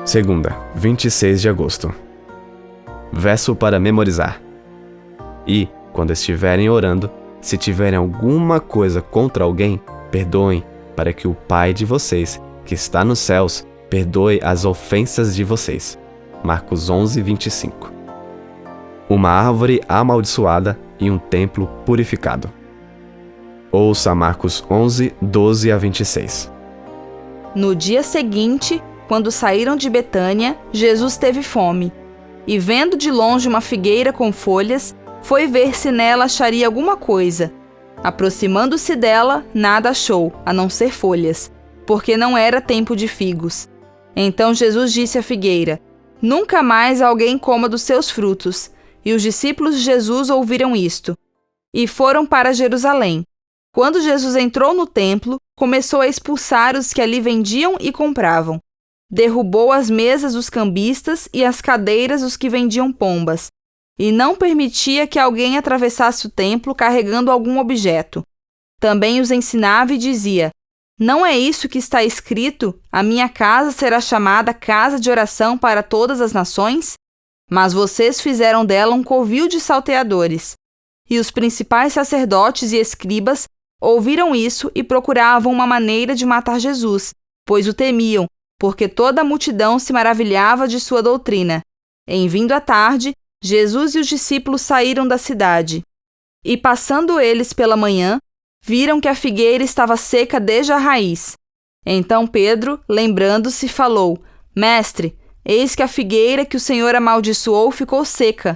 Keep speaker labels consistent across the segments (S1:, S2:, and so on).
S1: Segunda, 26 de agosto. Verso para memorizar. E, quando estiverem orando, se tiverem alguma coisa contra alguém, perdoem, para que o Pai de vocês, que está nos céus, perdoe as ofensas de vocês. Marcos 11, 25. Uma árvore amaldiçoada e um templo purificado. Ouça Marcos 11, 12 a 26.
S2: No dia seguinte, quando saíram de Betânia, Jesus teve fome. E vendo de longe uma figueira com folhas, foi ver se nela acharia alguma coisa. Aproximando-se dela, nada achou, a não ser folhas, porque não era tempo de figos. Então Jesus disse à figueira: Nunca mais alguém coma dos seus frutos. E os discípulos de Jesus ouviram isto, e foram para Jerusalém. Quando Jesus entrou no templo, começou a expulsar os que ali vendiam e compravam. Derrubou as mesas dos cambistas e as cadeiras dos que vendiam pombas, e não permitia que alguém atravessasse o templo carregando algum objeto. Também os ensinava e dizia: Não é isso que está escrito: a minha casa será chamada casa de oração para todas as nações? Mas vocês fizeram dela um covil de salteadores. E os principais sacerdotes e escribas ouviram isso e procuravam uma maneira de matar Jesus, pois o temiam, porque toda a multidão se maravilhava de sua doutrina. Em vindo a tarde, Jesus e os discípulos saíram da cidade. E passando eles pela manhã, viram que a figueira estava seca desde a raiz. Então Pedro, lembrando-se, falou: Mestre, eis que a figueira que o Senhor amaldiçoou ficou seca.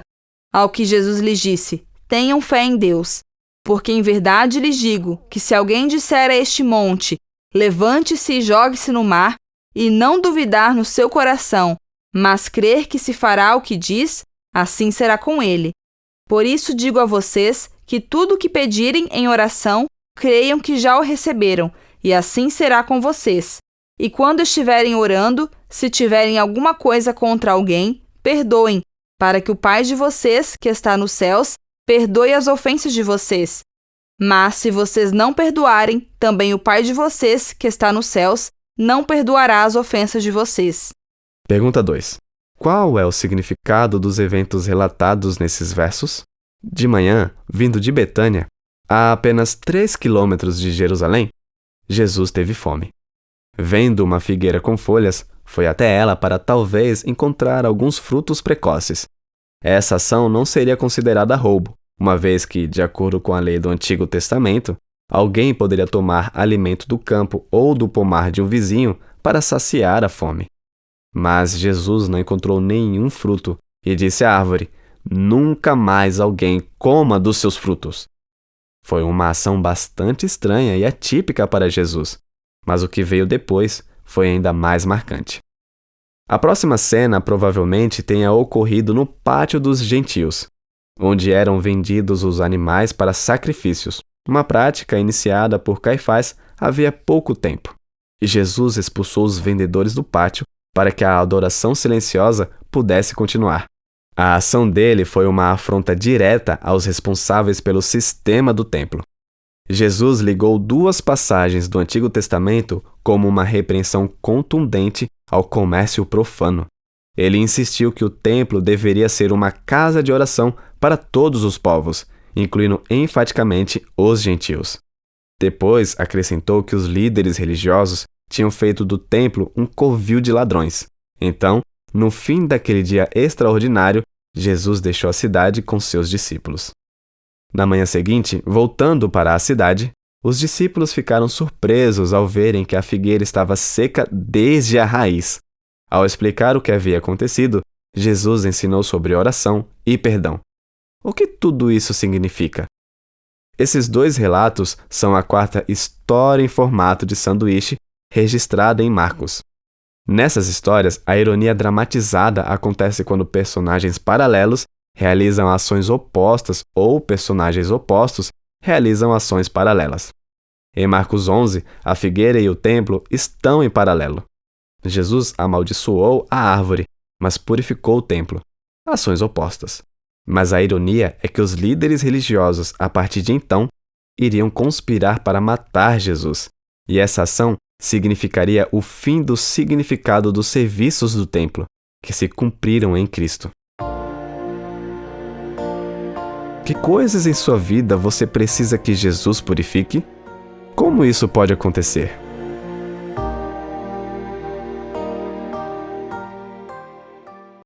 S2: Ao que Jesus lhes disse: Tenham fé em Deus. Porque em verdade lhes digo que se alguém disser a este monte: Levante-se e jogue-se no mar, e não duvidar no seu coração, mas crer que se fará o que diz, assim será com ele. Por isso digo a vocês que tudo o que pedirem em oração, creiam que já o receberam, e assim será com vocês. E quando estiverem orando, se tiverem alguma coisa contra alguém, perdoem, para que o Pai de vocês, que está nos céus, perdoe as ofensas de vocês. Mas se vocês não perdoarem, também o Pai de vocês, que está nos céus, não perdoará as ofensas de vocês.
S1: Pergunta 2. Qual é o significado dos eventos relatados nesses versos? De manhã, vindo de Betânia, a apenas 3 quilômetros de Jerusalém, Jesus teve fome. Vendo uma figueira com folhas, foi até ela para talvez encontrar alguns frutos precoces. Essa ação não seria considerada roubo, uma vez que, de acordo com a lei do Antigo Testamento, alguém poderia tomar alimento do campo ou do pomar de um vizinho para saciar a fome. Mas Jesus não encontrou nenhum fruto e disse à árvore: Nunca mais alguém coma dos seus frutos. Foi uma ação bastante estranha e atípica para Jesus, mas o que veio depois foi ainda mais marcante. A próxima cena provavelmente tenha ocorrido no pátio dos gentios, onde eram vendidos os animais para sacrifícios, uma prática iniciada por Caifás havia pouco tempo. E Jesus expulsou os vendedores do pátio para que a adoração silenciosa pudesse continuar. A ação dele foi uma afronta direta aos responsáveis pelo sistema do templo. Jesus ligou 2 passagens do Antigo Testamento como uma repreensão contundente ao comércio profano. Ele insistiu que o templo deveria ser uma casa de oração para todos os povos, incluindo enfaticamente os gentios. Depois acrescentou que os líderes religiosos tinham feito do templo um covil de ladrões. Então, no fim daquele dia extraordinário, Jesus deixou a cidade com seus discípulos. Na manhã seguinte, voltando para a cidade, os discípulos ficaram surpresos ao verem que a figueira estava seca desde a raiz. Ao explicar o que havia acontecido, Jesus ensinou sobre oração e perdão. O que tudo isso significa? Esses 2 relatos são a 4ª história em formato de sanduíche registrada em Marcos. Nessas histórias, a ironia dramatizada acontece quando personagens paralelos realizam ações opostas ou personagens opostos realizam ações paralelas. Em Marcos 11, a figueira e o templo estão em paralelo. Jesus amaldiçoou a árvore, mas purificou o templo. Ações opostas. Mas a ironia é que os líderes religiosos, a partir de então, iriam conspirar para matar Jesus, e essa ação significaria o fim do significado dos serviços do templo, que se cumpriram em Cristo. Que coisas em sua vida você precisa que Jesus purifique? Como isso pode acontecer?